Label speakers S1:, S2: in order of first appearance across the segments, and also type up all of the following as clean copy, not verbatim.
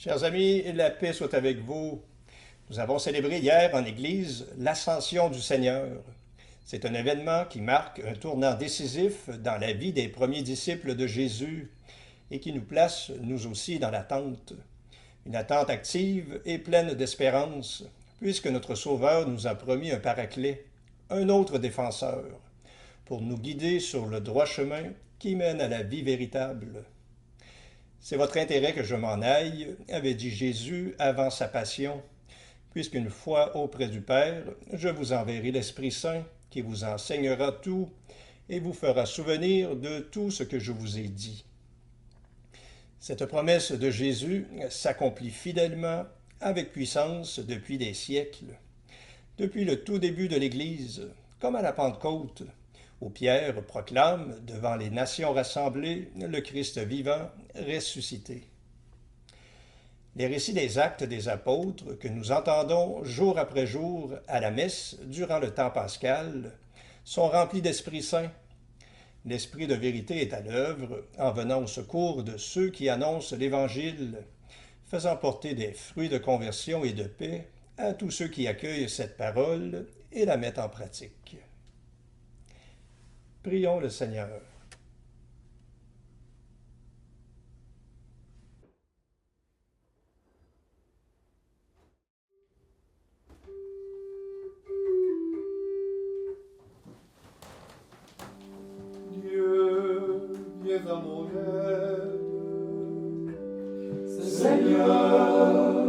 S1: Chers amis, la paix soit avec vous. Nous avons célébré hier en Église l'Ascension du Seigneur. C'est un événement qui marque un tournant décisif dans la vie des premiers disciples de Jésus et qui nous place, nous aussi, dans l'attente. Une attente active et pleine d'espérance, puisque notre Sauveur nous a promis un paraclet, un autre défenseur, pour nous guider sur le droit chemin qui mène à la vie véritable. C'est votre intérêt que je m'en aille, avait dit Jésus avant sa passion, puisqu'une fois auprès du Père, je vous enverrai l'Esprit Saint, qui vous enseignera tout et vous fera souvenir de tout ce que je vous ai dit. Cette promesse de Jésus s'accomplit fidèlement, avec puissance, depuis des siècles. Depuis le tout début de l'Église, comme à la Pentecôte, où Pierre proclame devant les nations rassemblées le Christ vivant ressuscité. Les récits des actes des apôtres que nous entendons jour après jour à la messe durant le temps pascal sont remplis d'Esprit Saint. L'Esprit de vérité est à l'œuvre en venant au secours de ceux qui annoncent l'Évangile, faisant porter des fruits de conversion et de paix à tous ceux qui accueillent cette parole et la mettent en pratique. Prions le Seigneur.
S2: Dieu, viens à mon aide.
S3: Seigneur,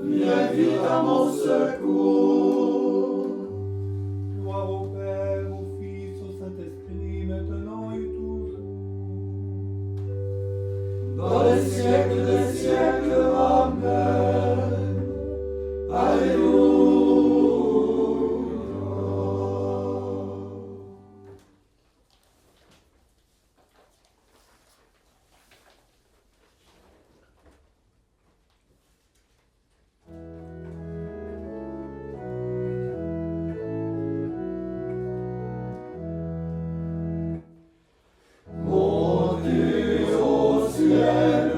S3: viens vite à mon secours.
S2: Gloire au Père, au Fils, au Saint-Esprit, maintenant et toujours.
S3: Dans les siècles des siècles, Amen. Alléluia. Montez au ciel,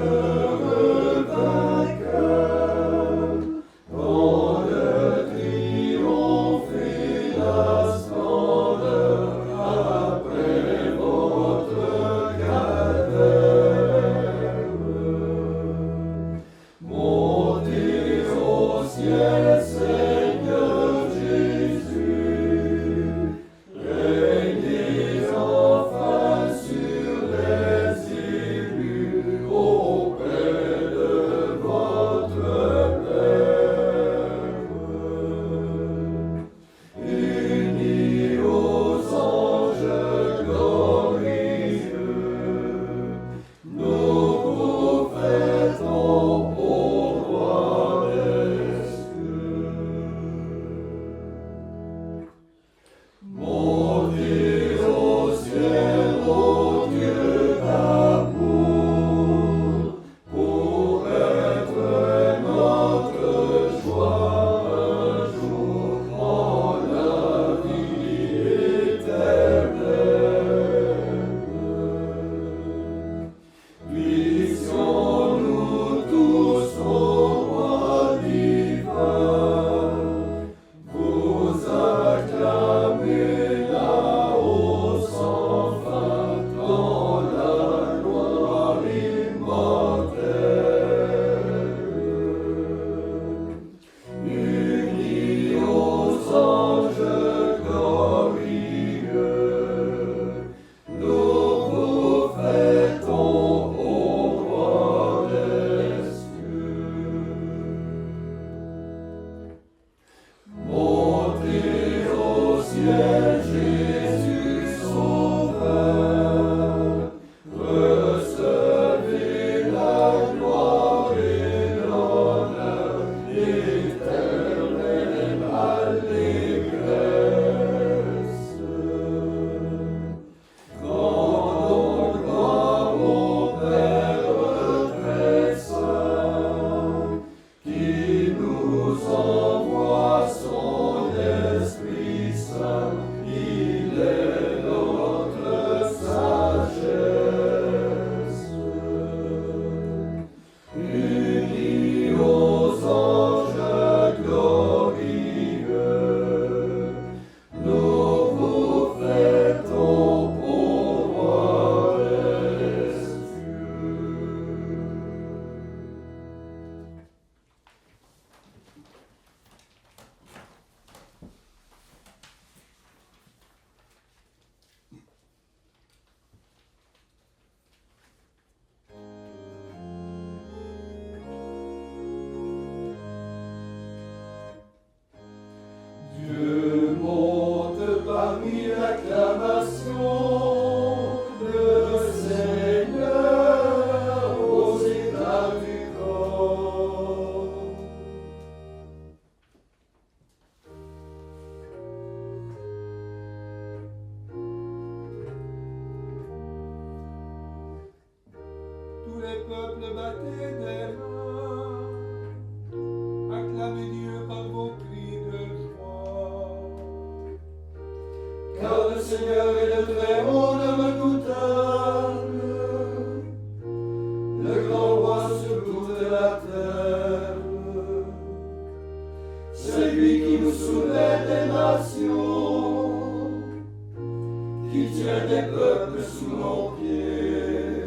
S2: les peuples, battez des mains. Acclamez Dieu par vos cris de joie.
S3: Car le Seigneur est le Très-Haut, le redoutable, le grand roi sur toute la terre. C'est lui qui nous soulève des nations, qui tient des peuples sous nos pieds,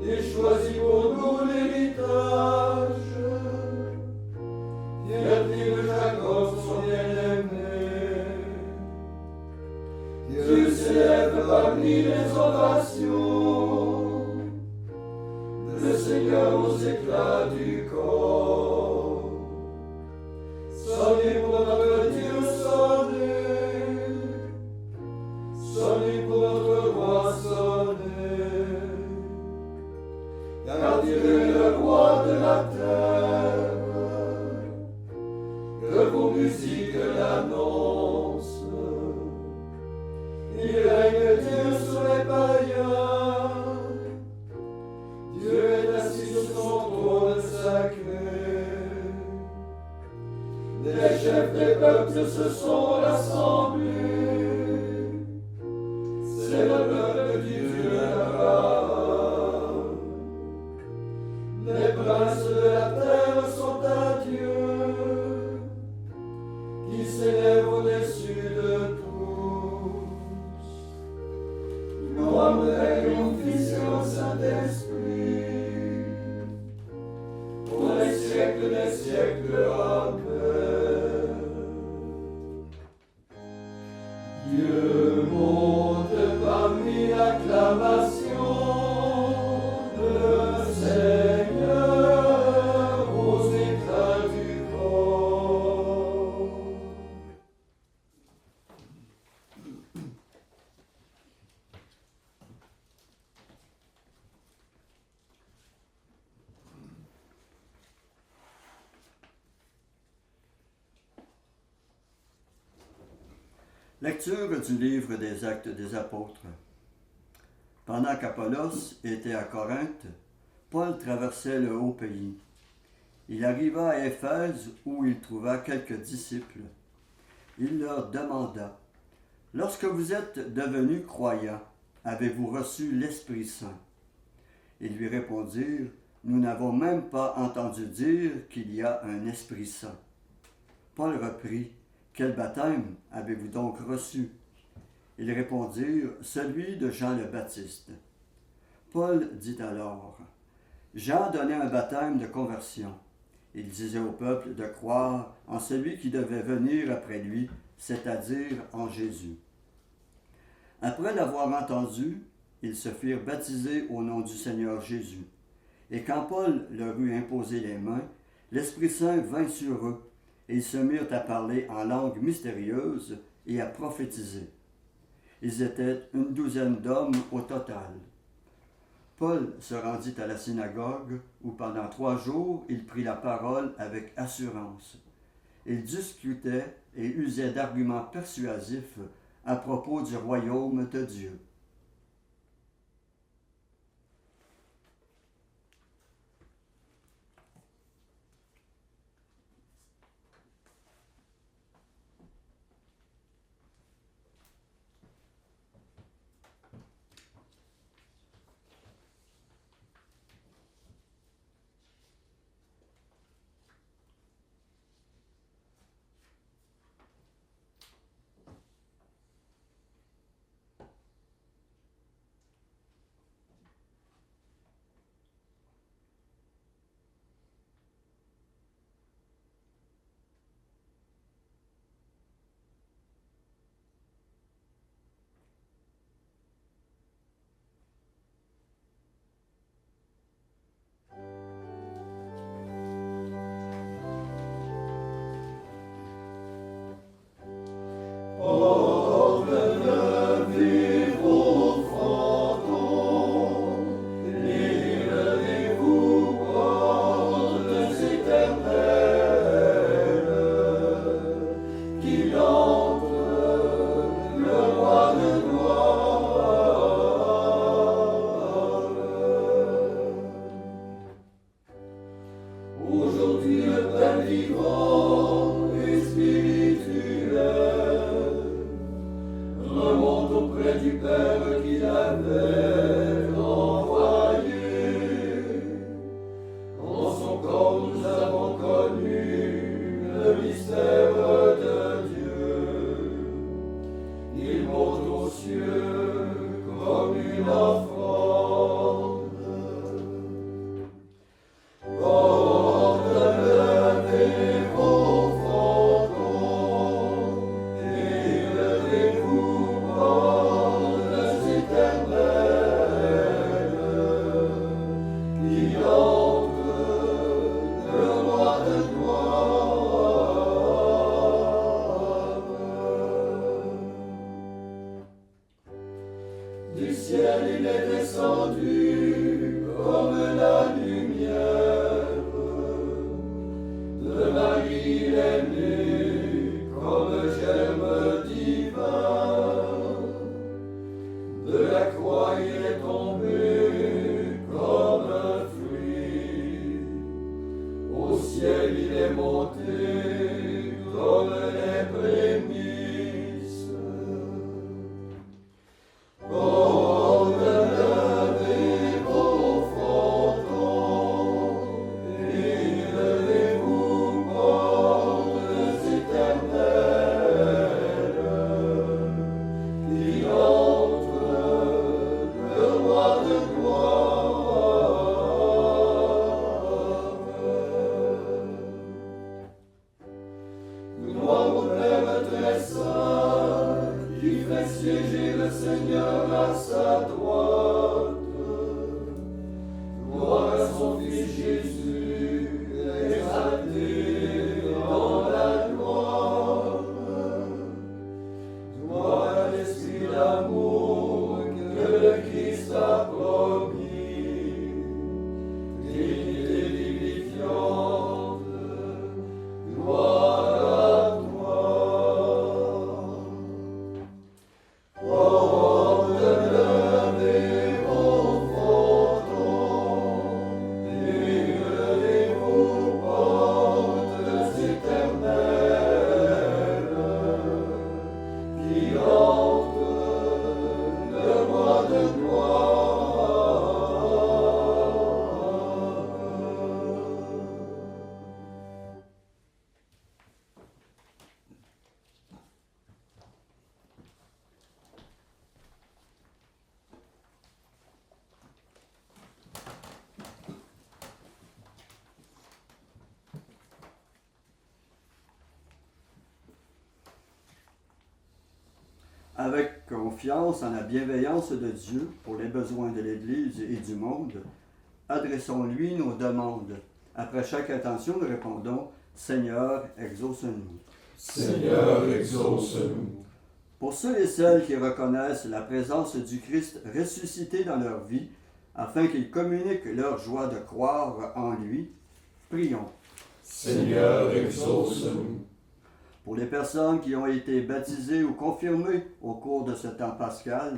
S3: et choisit pour nous l'héritage, fierté de Jacob son bien-aimé. Dieu s'élève parmi les ovations, le Seigneur aux éclats du corps. Sonnez pour notre Dieu, sonnez, sonnez pour notre roi, sonnez. Car Dieu est le roi de la terre, que vos musiques l'annoncent. Il règne Dieu sur les païens, Dieu est assis sur son trône sacré. Les chefs des peuples se sont rassemblés, c'est le peuple du Dieu d'Abraham. Les princes de la terre sont à Dieu, qui s'élève au-dessus de tous. Nom du Père, du Fils et du Saint-Esprit, pour les siècles des siècles. Amen. Dieu monte parmi l'acclamation, le Seigneur aux éclats du corps.
S4: Lecture du livre des Actes des Apôtres. Pendant qu'Apollos était à Corinthe, Paul traversait le haut pays. Il arriva à Éphèse où il trouva quelques disciples. Il leur demanda, « Lorsque vous êtes devenus croyants, avez-vous reçu l'Esprit Saint ?» Ils lui répondirent, « Nous n'avons même pas entendu dire qu'il y a un Esprit Saint. » Paul reprit, « Quel baptême avez-vous donc reçu ?» Ils répondirent, « Celui de Jean le Baptiste. » Paul dit alors, « Jean donnait un baptême de conversion. Il disait au peuple de croire en celui qui devait venir après lui, c'est-à-dire en Jésus. » Après l'avoir entendu, ils se firent baptiser au nom du Seigneur Jésus. Et quand Paul leur eut imposé les mains, l'Esprit Saint vint sur eux, et ils se mirent à parler en langue mystérieuse et à prophétiser. Ils étaient 12 d'hommes au total. Paul se rendit à la synagogue, où pendant 3 jours il prit la parole avec assurance. Il discutait et usait d'arguments persuasifs à propos du royaume de Dieu.
S3: qu'il avait envoyé. En son corps nous avons connu le mystère de Dieu. Il monte aux cieux comme une offrande. Du ciel il est descendu comme la lumière, de Marie il est né comme germe divin, de la croix il est tombé comme un fruit, au ciel il est monté comme les prémices. Siéger le Seigneur à sa droite, gloire à son Fils Jésus, exalté dans la gloire, gloire à l'Esprit d'amour que le Christ a promis, Trinité vivifiante, gloire à toi.
S4: Avec confiance en la bienveillance de Dieu pour les besoins de l'Église et du monde, adressons-lui nos demandes. Après chaque intention, nous répondons « Seigneur, exauce-nous ».
S2: Seigneur, exauce-nous.
S4: Pour ceux et celles qui reconnaissent la présence du Christ ressuscité dans leur vie, afin qu'ils communiquent leur joie de croire en lui, prions.
S2: Seigneur, exauce-nous.
S4: Pour les personnes qui ont été baptisées ou confirmées au cours de ce temps pascal,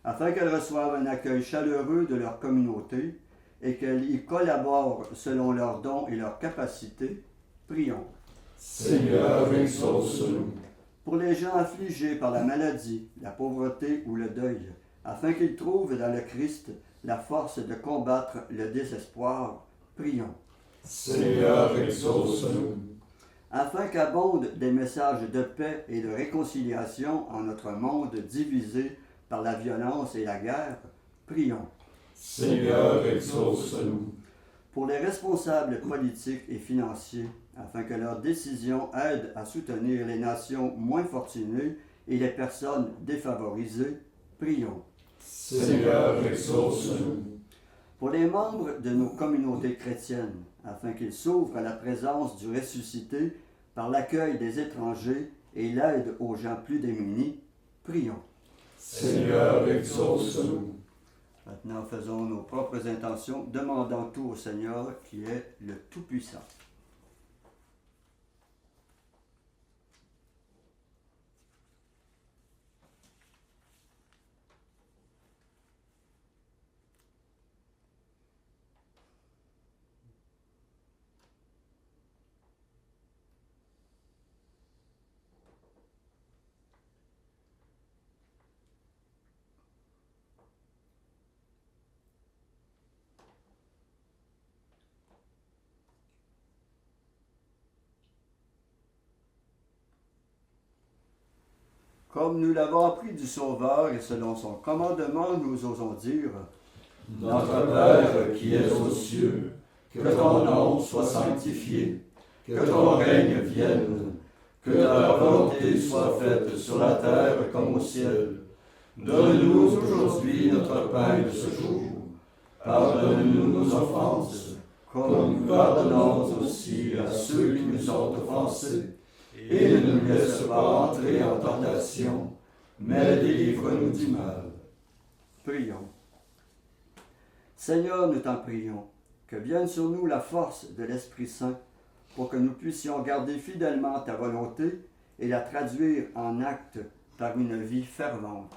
S4: afin qu'elles reçoivent un accueil chaleureux de leur communauté et qu'elles y collaborent selon leurs dons et leurs capacités, prions.
S2: Seigneur, exauce-nous.
S4: Pour les gens affligés par la maladie, la pauvreté ou le deuil, afin qu'ils trouvent dans le Christ la force de combattre le désespoir, prions.
S2: Seigneur, exauce-nous.
S4: Afin qu'abondent des messages de paix et de réconciliation en notre monde divisé par la violence et la guerre, prions.
S2: Seigneur, exauce-nous.
S4: Pour les responsables politiques et financiers, afin que leurs décisions aident à soutenir les nations moins fortunées et les personnes défavorisées, prions.
S2: Seigneur, exauce-nous.
S4: Pour les membres de nos communautés chrétiennes, afin qu'ils s'ouvrent à la présence du ressuscité par l'accueil des étrangers et l'aide aux gens plus démunis, prions.
S2: Seigneur, exauce-nous.
S4: Maintenant, faisons nos propres intentions, demandant tout au Seigneur qui est le Tout-Puissant. Comme nous l'avons appris du Sauveur et selon son commandement, nous osons dire
S3: Notre Père qui es aux cieux, que ton nom soit sanctifié, que ton règne vienne, que ta volonté soit faite sur la terre comme au ciel. Donne-nous aujourd'hui notre pain de ce jour. Pardonne-nous nos offenses, comme nous pardonnons aussi à ceux qui nous ont offensés. Et ne nous laisse pas entrer en tentation, mais délivre-nous du mal.
S4: Prions. Seigneur, nous t'en prions, que vienne sur nous la force de l'Esprit Saint pour que nous puissions garder fidèlement ta volonté et la traduire en actes par une vie fervente.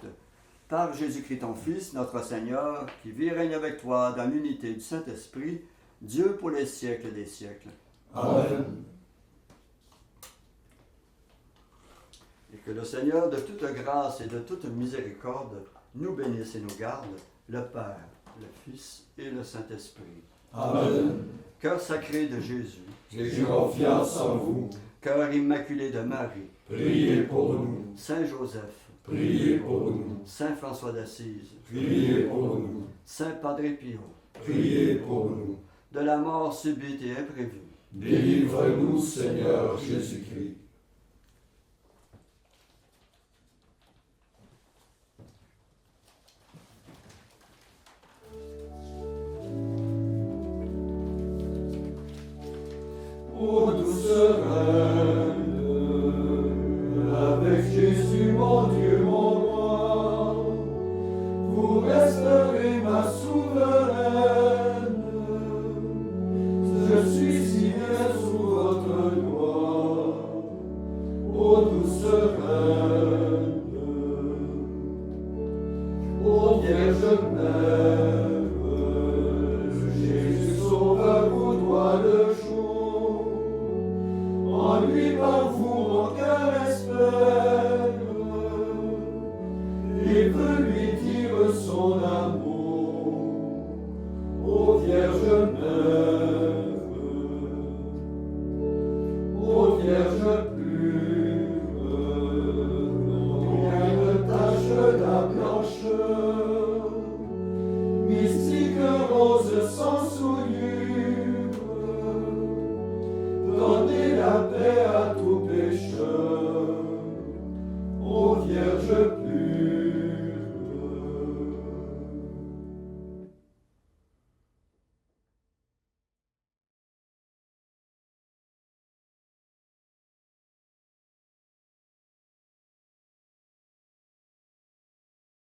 S4: Par Jésus-Christ ton Fils, notre Seigneur, qui vit et règne avec toi dans l'unité du Saint-Esprit, Dieu pour les siècles des siècles.
S3: Amen.
S4: Et que le Seigneur de toute grâce et de toute miséricorde nous bénisse et nous garde, le Père, le Fils et le Saint-Esprit.
S3: Amen.
S4: Cœur sacré de Jésus,
S3: J'ai confiance en vous.
S4: cœur immaculé de Marie,
S3: Priez pour nous.
S4: Saint Joseph,
S3: Priez pour nous.
S4: Saint François d'Assise,
S3: Priez pour nous.
S4: Saint Padre Pio,
S3: Priez pour nous.
S4: de la mort subite et imprévue,
S3: Délivre-nous, Seigneur Jésus-Christ.
S2: Ô douce reine, avec Jésus mon Dieu, mon roi, vous resterez ma souveraine. Je suis si bien sous votre loi, ô douce reine, ô Vierge Mère, Jésus Sauveur vous doit le jour. En lui par vous mon cœur espère et veut lui dire son amour. Ô Vierge Mère, ô Vierge pure, dont rien ne tache la blancheur, mystique rose sans souillure, donnez la paix à tout pécheur.